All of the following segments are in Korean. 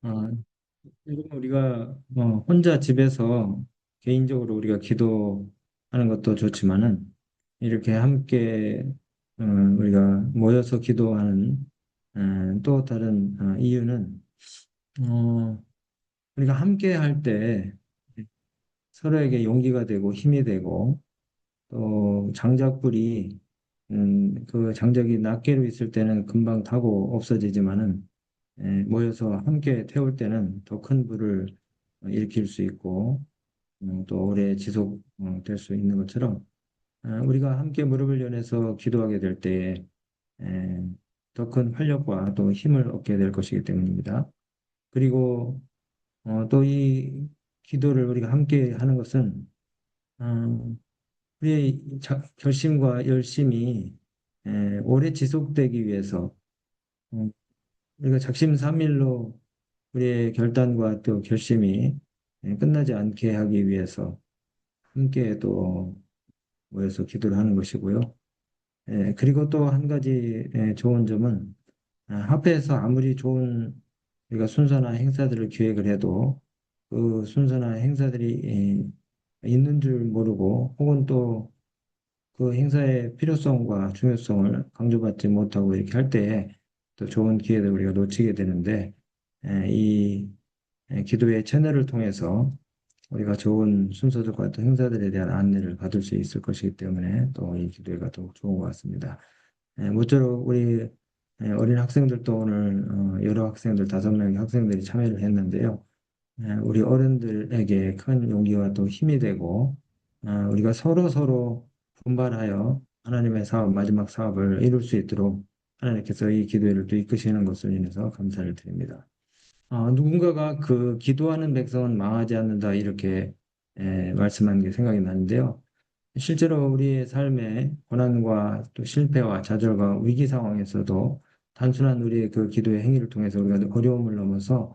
어, 요즘 우리가 혼자 집에서 개인적으로 우리가 기도하는 것도 좋지만은 이렇게 함께 우리가 모여서 기도하는 또 다른 이유는 어, 우리가 함께 할 때 서로에게 용기가 되고 힘이 되고 또 장작불이 그 장작이 낱개로 있을 때는 금방 타고 없어지지만은 모여서 함께 태울 때는 더 큰 불을 일으킬 수 있고 또 오래 지속될 수 있는 것처럼 우리가 함께 무릎을 연해서 기도하게 될 때에 더 큰 활력과 또 힘을 얻게 될 것이기 때문입니다. 그리고 또 이 기도를 우리가 함께 하는 것은 어, 우리의 결심과 열심이 오래 지속되기 위해서 어, 우리가 작심삼일로 우리의 결단과 또 결심이 끝나지 않게 하기 위해서 함께 또 모여서 기도를 하는 것이고요. 그리고 또 한 가지 좋은 점은 합회에서 아무리 좋은 우리가 순서나 행사들을 기획을 해도 그 순서나 행사들이 있는 줄 모르고 혹은 또 그 행사의 필요성과 중요성을 강조받지 못하고 이렇게 할 때에 또 좋은 기회를 우리가 놓치게 되는데 이 기도의 채널을 통해서 우리가 좋은 순서들과 또 행사들에 대한 안내를 받을 수 있을 것이기 때문에 또 이 기도회가 더욱 좋은 것 같습니다. 모쪼록 우리 어린 학생들도 오늘 여러 학생들 5명의 학생들이 참여를 했는데요. 우리 어른들에게 큰 용기와 또 힘이 되고 우리가 서로 서로 분발하여 하나님의 사업, 마지막 사업을 이룰 수 있도록 하나님께서 이 기도회를 또 이끄시는 것을 인해서 감사를 드립니다. 누군가가 그 기도하는 백성은 망하지 않는다 이렇게 말씀한 게 생각이 나는데요. 실제로 우리의 삶의 고난과 또 실패와 좌절과 위기 상황에서도 단순한 우리의 그 기도의 행위를 통해서 우리가 어려움을 넘어서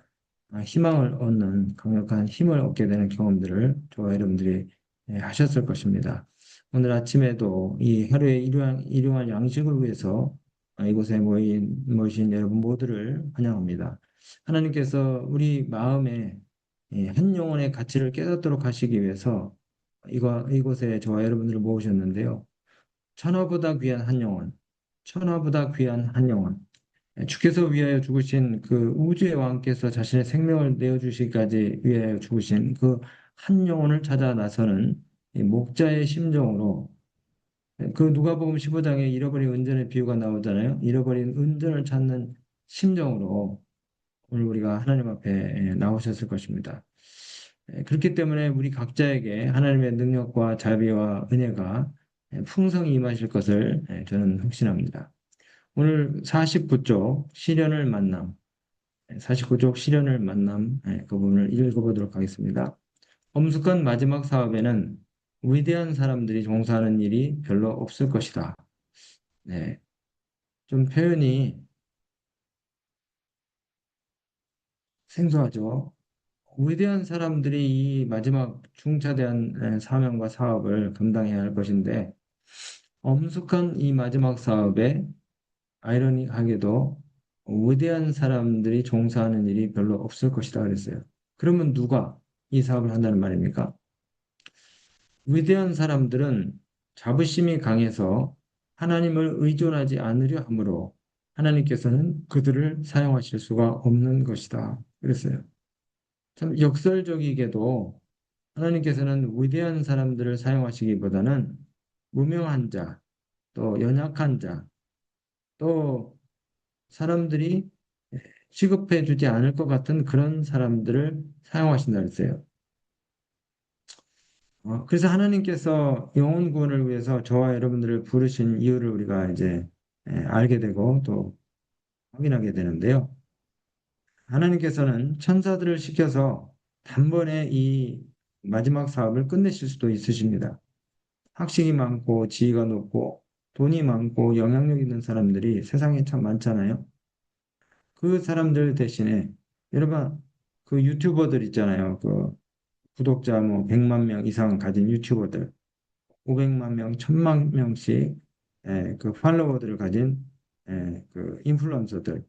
희망을 얻는 강력한 힘을 얻게 되는 경험들을 저와 여러분들이 하셨을 것입니다. 오늘 아침에도 이 하루에 일용할 양식을 위해서 이곳에 모이신 여러분 모두를 환영합니다. 하나님께서 우리 마음에 한 영혼의 가치를 깨닫도록 하시기 위해서 이곳에 저와 여러분들을 모으셨는데요. 천하보다 귀한 한 영혼, 천하보다 귀한 한 영혼, 주께서 위하여 죽으신 그 우주의 왕께서 자신의 생명을 내어주시기까지 위하여 죽으신 그 한 영혼을 찾아 나서는 이 목자의 심정으로 그 누가복음 15장에 잃어버린 은전의 비유가 나오잖아요. 잃어버린 은전을 찾는 심정으로 오늘 우리가 하나님 앞에 나오셨을 것입니다. 그렇기 때문에 우리 각자에게 하나님의 능력과 자비와 은혜가 풍성히 임하실 것을 저는 확신합니다. 오늘 49쪽 시련을 만남, 49쪽 시련을 만남 그 부분을 읽어보도록 하겠습니다. 엄숙한 마지막 사업에는 위대한 사람들이 종사하는 일이 별로 없을 것이다. 네, 좀 표현이 생소하죠. 위대한 사람들이 이 마지막 중차대한 사명과 사업을 감당해야 할 것인데 엄숙한 이 마지막 사업에 아이러니하게도 위대한 사람들이 종사하는 일이 별로 없을 것이다 그랬어요. 그러면 누가 이 사업을 한다는 말입니까? 위대한 사람들은 자부심이 강해서 하나님을 의존하지 않으려 하므로 하나님께서는 그들을 사용하실 수가 없는 것이다. 그랬어요. 참 역설적이게도 하나님께서는 위대한 사람들을 사용하시기보다는 무명한 자, 또 연약한 자, 또 사람들이 취급해 주지 않을 것 같은 그런 사람들을 사용하신다 그랬어요. 그래서 하나님께서 영혼 구원을 위해서 저와 여러분들을 부르신 이유를 우리가 이제 알게 되고 또 확인하게 되는데요. 하나님께서는 천사들을 시켜서 단번에 이 마지막 사업을 끝내실 수도 있으십니다. 학식이 많고 지위가 높고 돈이 많고 영향력 있는 사람들이 세상에 참 많잖아요. 그 사람들 대신에 여러분 그 유튜버들 있잖아요. 그 구독자 뭐 100만 명 이상 가진 유튜버들, 500만 명, 1000만 명씩 그 팔로워들을 가진 그 인플루언서들.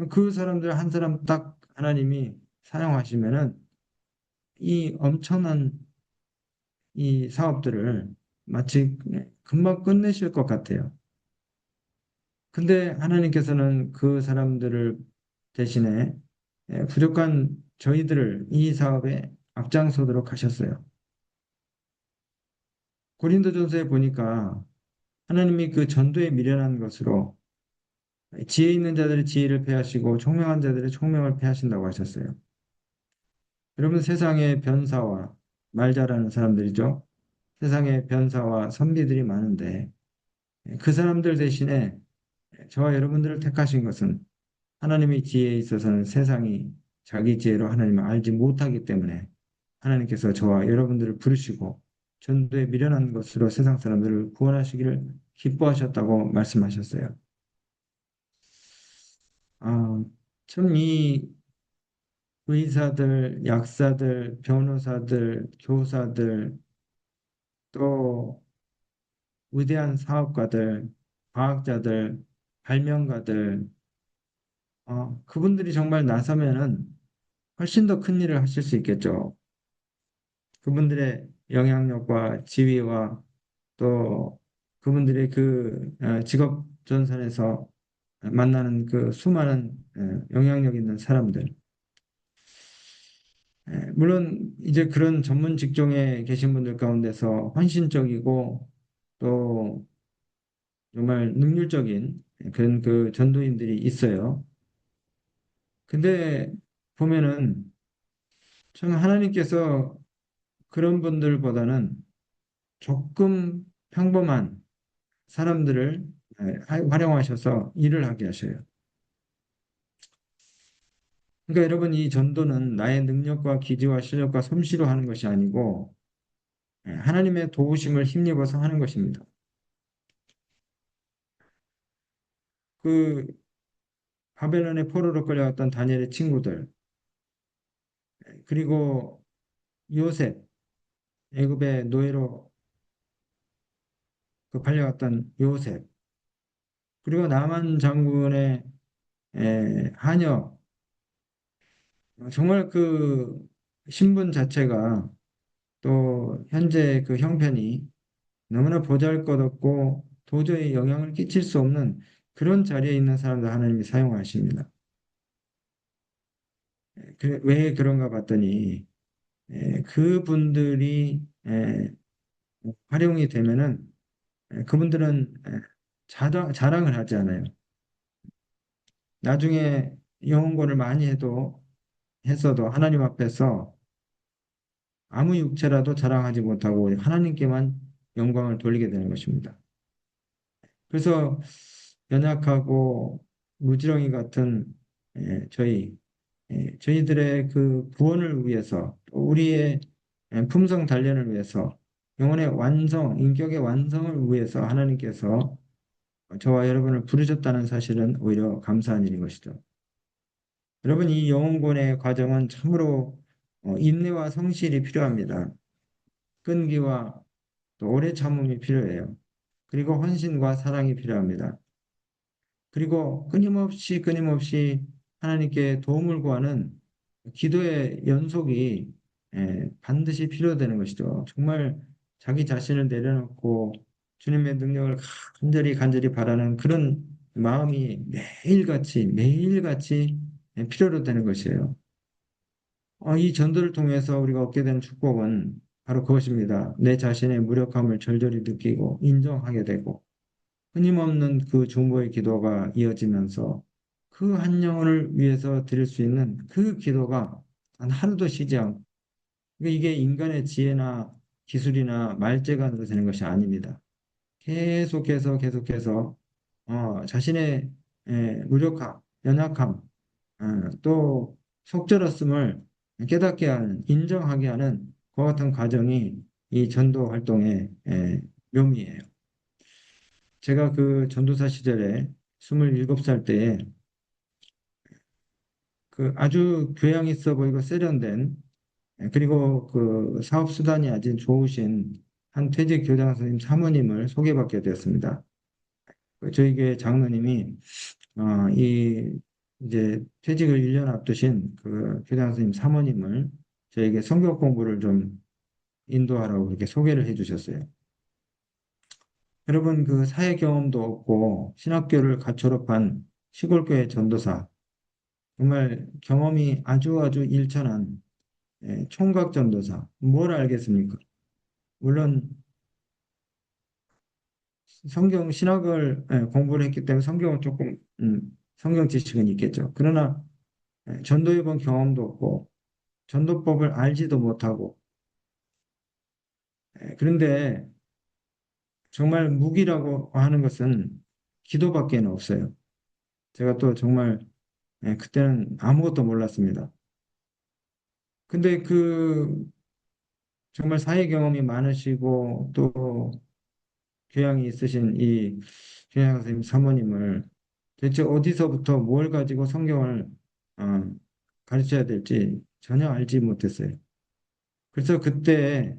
그 사람들 한 사람 딱 하나님이 사용하시면은 이 엄청난 이 사업들을 마치 금방 끝내실 것 같아요. 근데 하나님께서는 그 사람들을 대신에 부족한 저희들을 이 사업에 앞장서도록 하셨어요. 고린도전서에 보니까 하나님이 그 전도에 미련한 것으로 지혜 있는 자들의 지혜를 패하시고 총명한 자들의 총명을 패하신다고 하셨어요. 여러분 세상에 변사와 말 잘하는 사람들이죠. 세상에 변사와 선비들이 많은데 그 사람들 대신에 저와 여러분들을 택하신 것은 하나님의 지혜에 있어서는 세상이 자기 지혜로 하나님을 알지 못하기 때문에 하나님께서 저와 여러분들을 부르시고 전도에 미련한 것으로 세상 사람들을 구원하시기를 기뻐하셨다고 말씀하셨어요. 아, 참 이 의사들, 약사들, 변호사들, 교사들, 또 위대한 사업가들, 과학자들, 발명가들, 그분들이 정말 나서면은 훨씬 더 큰 일을 하실 수 있겠죠. 그분들의 영향력과 지위와 또 그분들의 그 직업 전선에서 만나는 그 수많은 영향력 있는 사람들. 물론 이제 그런 전문 직종에 계신 분들 가운데서 헌신적이고 또 정말 능률적인 그런 그 전도인들이 있어요. 근데 보면은 참 하나님께서 그런 분들보다는 조금 평범한 사람들을 활용하셔서 일을 하게 하셔요. 그러니까 여러분 이 전도는 나의 능력과 기지와 실력과 솜씨로 하는 것이 아니고 하나님의 도우심을 힘입어서 하는 것입니다. 그 바벨론의 포로로 끌려갔던 다니엘의 친구들 그리고 요셉 애굽의 노예로 그 팔려갔던 요셉 그리고 나만 장군의 하녀 정말 그 신분 자체가 또 현재 그 형편이 너무나 보잘것없고 도저히 영향을 끼칠 수 없는 그런 자리에 있는 사람들 하나님이 사용하십니다. 왜 그런가 봤더니 그분들이 활용이 되면은 그분들은 자랑을 하지 않아요. 나중에 영혼권을 많이 했어도 하나님 앞에서 아무 육체라도 자랑하지 못하고 하나님께만 영광을 돌리게 되는 것입니다. 그래서 연약하고 무지렁이 같은 저희들의 그 구원을 위해서 또 우리의 품성 단련을 위해서 영혼의 완성, 인격의 완성을 위해서 하나님께서 저와 여러분을 부르셨다는 사실은 오히려 감사한 일인 것이죠. 여러분 이 영혼권의 과정은 참으로 인내와 성실이 필요합니다. 끈기와 또 오래 참음이 필요해요. 그리고 헌신과 사랑이 필요합니다. 그리고 끊임없이 하나님께 도움을 구하는 기도의 연속이 반드시 필요되는 것이죠. 정말 자기 자신을 내려놓고 주님의 능력을 간절히 바라는 그런 마음이 매일같이 필요로 되는 것이에요. 이 전도를 통해서 우리가 얻게 되는 축복은 바로 그것입니다. 내 자신의 무력함을 절절히 느끼고 인정하게 되고 끊임없는 그 중보의 기도가 이어지면서 그 한 영혼을 위해서 드릴 수 있는 그 기도가 단 하루도 쉬지 않고 그러니까 이게 인간의 지혜나 기술이나 말재간으로 되는 것이 아닙니다. 계속해서 자신의 무력함, 연약함, 또 속절없음을 깨닫게 하는, 인정하게 하는 그와 같은 과정이 이 전도 활동의 묘미예요. 제가 그 전도사 시절에 27살 때에 그 아주 교양 있어 보이고 세련된 그리고 그 사업 수단이 아주 좋으신 한 퇴직 교장 선생님 사모님을 소개받게 되었습니다. 저희 교회 장로님이 이 이제 퇴직을 1년 앞두신 그 교장 선생님 사모님을 저에게 성경 공부를 좀 인도하라고 그렇게 소개를 해 주셨어요. 여러분, 그 사회 경험도 없고 신학교를 갓 졸업한 시골교회 전도사, 정말 경험이 아주 아주 일천한 총각 전도사, 뭘 알겠습니까? 물론 성경 신학을 공부를 했기 때문에 성경은 조금 성경 지식은 있겠죠. 그러나 전도해 본 경험도 없고 전도법을 알지도 못하고 그런데 정말 무기라고 하는 것은 기도밖에는 없어요. 제가 또 정말 그때는 아무것도 몰랐습니다. 근데 그 정말 사회 경험이 많으시고 또 교양이 있으신 이 교양 선생님 사모님을 대체 어디서부터 뭘 가지고 성경을 어, 가르쳐야 될지 전혀 알지 못했어요. 그래서 그때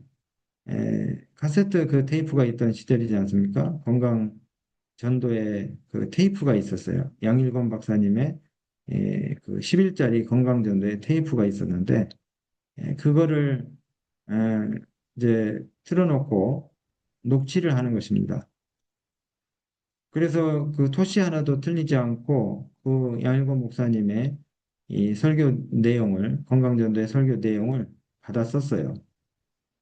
카세트 그 테이프가 있던 시절이지 않습니까? 건강 전도에 그 테이프가 있었어요. 양일권 박사님의 그 10일짜리 건강 전도에 테이프가 있었는데 그거를 에, 이제 틀어놓고 녹취를 하는 것입니다. 그래서 그 토시 하나도 틀리지 않고 그 양일권 목사님의 이 설교 내용을 건강전도의 설교 내용을 받았었어요.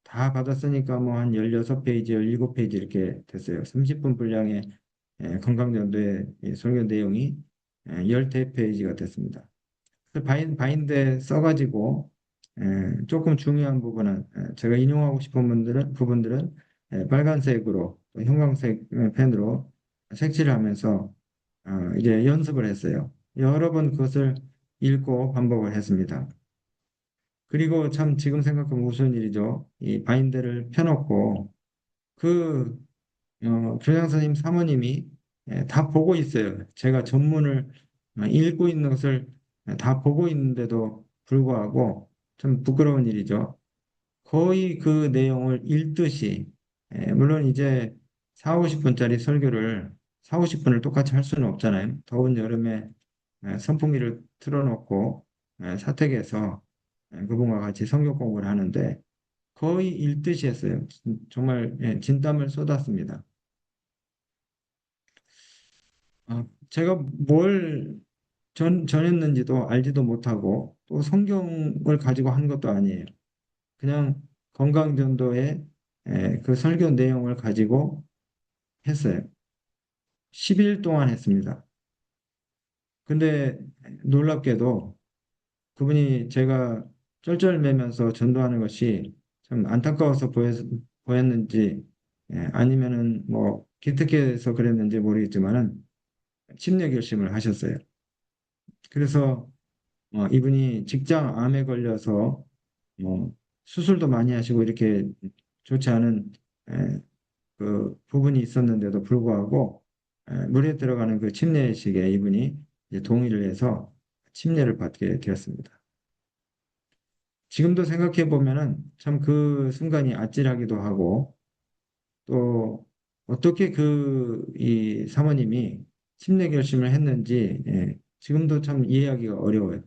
다 받았으니까 뭐 한 16페이지, 17페이지 이렇게 됐어요. 30분 분량의 건강전도의 이 설교 내용이 13페이지가 됐습니다. 그 바인드에 써가지고 조금 중요한 부분은 제가 인용하고 싶은 부분들은 빨간색으로 또 형광색 펜으로 색칠을 하면서 이제 연습을 했어요. 여러 번 그것을 읽고 반복을 했습니다. 그리고 참 지금 생각하면 무슨 일이죠. 이 바인드를 펴놓고 그 교장 선생님 사모님이 다 보고 있어요. 제가 전문을 읽고 있는 것을 다 보고 있는데도 불구하고 좀 부끄러운 일이죠. 거의 그 내용을 읽듯이 물론 이제 4, 50분짜리 설교를 4, 50분을 똑같이 할 수는 없잖아요. 더운 여름에 선풍기를 틀어놓고 사택에서 그분과 같이 성경 공부를 하는데 거의 읽듯이 했어요. 정말 진땀을 쏟았습니다. 제가 뭘 전했는지도 알지도 못하고 또 성경을 가지고 한 것도 아니에요. 그냥 건강전도의 그 설교 내용을 가지고 했어요. 10일 동안 했습니다. 근데 놀랍게도 그분이 제가 쩔쩔매면서 전도하는 것이 좀 안타까워서 보였는지 아니면은 뭐 기특해서 그랬는지 모르겠지만은 심려 결심을 하셨어요. 그래서 이분이 직장 암에 걸려서 뭐 수술도 많이 하시고 이렇게 좋지 않은 에, 그 부분이 있었는데도 불구하고 물에 들어가는 그 침례식에 이분이 이제 동의를 해서 침례를 받게 되었습니다. 지금도 생각해 보면은 참 그 순간이 아찔하기도 하고 또 어떻게 그 이 사모님이 침례 결심을 했는지 지금도 참 이해하기가 어려워요.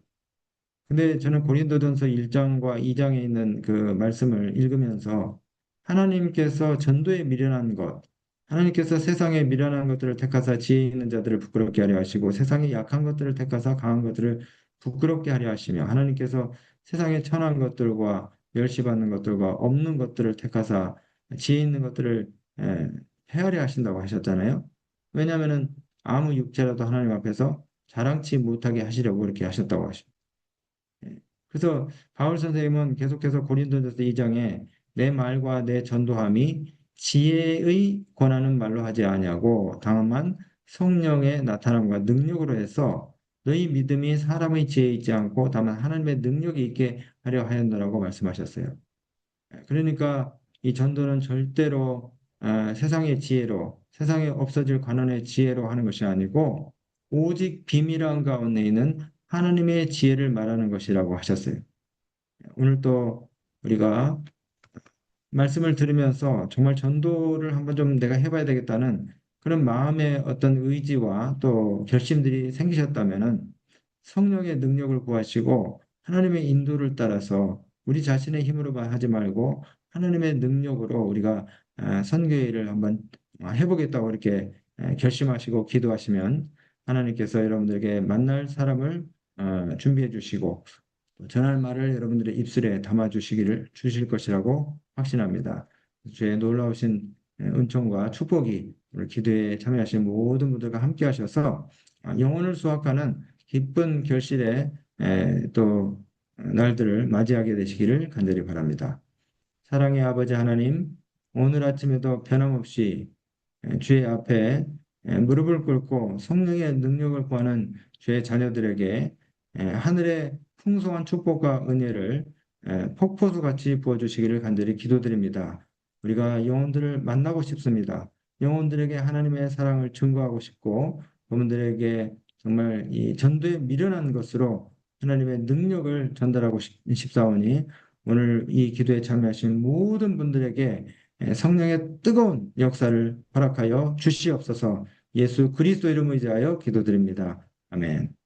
근데 저는 고린도전서 1장과 2장에 있는 그 말씀을 읽으면서 하나님께서 전도에 미련한 것, 하나님께서 세상에 미련한 것들을 택하사 지혜 있는 자들을 부끄럽게 하려 하시고 세상에 약한 것들을 택하사 강한 것들을 부끄럽게 하려 하시며 하나님께서 세상에 천한 것들과 멸시받는 것들과 없는 것들을 택하사 지혜 있는 것들을 에, 헤아려 하신다고 하셨잖아요. 왜냐하면은 아무 육체라도 하나님 앞에서 자랑치 못하게 하시려고 그렇게 하셨다고 하십니다. 예. 그래서 바울 선생님은 계속해서 고린도전서 2장에 내 말과 내 전도함이 지혜의 권하는 말로 하지 아니하고 다만 성령의 나타남과 능력으로 해서 너희 믿음이 사람의 지혜에 있지 않고 다만 하나님의 능력이 있게 하려 하였노라고 말씀하셨어요. 그러니까 이 전도는 절대로 세상의 지혜로 세상에 없어질 관원의 지혜로 하는 것이 아니고 오직 비밀한 가운데 있는 하나님의 지혜를 말하는 것이라고 하셨어요. 오늘 또 우리가 말씀을 들으면서 정말 전도를 한번 좀 내가 해봐야 되겠다는 그런 마음의 어떤 의지와 또 결심들이 생기셨다면은 성령의 능력을 구하시고 하나님의 인도를 따라서 우리 자신의 힘으로만 하지 말고 하나님의 능력으로 우리가 선교회를 한번 해보겠다고 이렇게 결심하시고 기도하시면 하나님께서 여러분들에게 만날 사람을 준비해 주시고 또 전할 말을 여러분들의 입술에 담아 주실 것이라고 확신합니다. 주의 놀라우신 은총과 축복이 오늘 기도에 참여하신 모든 분들과 함께 하셔서 영혼을 수확하는 기쁜 결실의 또 날들을 맞이하게 되시기를 간절히 바랍니다. 사랑의 아버지 하나님, 오늘 아침에도 변함없이 주의 앞에 무릎을 꿇고 성령의 능력을 구하는 주의 자녀들에게 하늘의 풍성한 축복과 은혜를 폭포수 같이 부어주시기를 간절히 기도드립니다. 우리가 영혼들을 만나고 싶습니다. 영혼들에게 하나님의 사랑을 증거하고 싶고, 그분들에게 정말 이 전도에 미련한 것으로 하나님의 능력을 전달하고 싶사오니, 오늘 이 기도에 참여하신 모든 분들에게 성령의 뜨거운 역사를 허락하여 주시옵소서. 예수 그리스도 이름을 의지하여 기도드립니다. 아멘.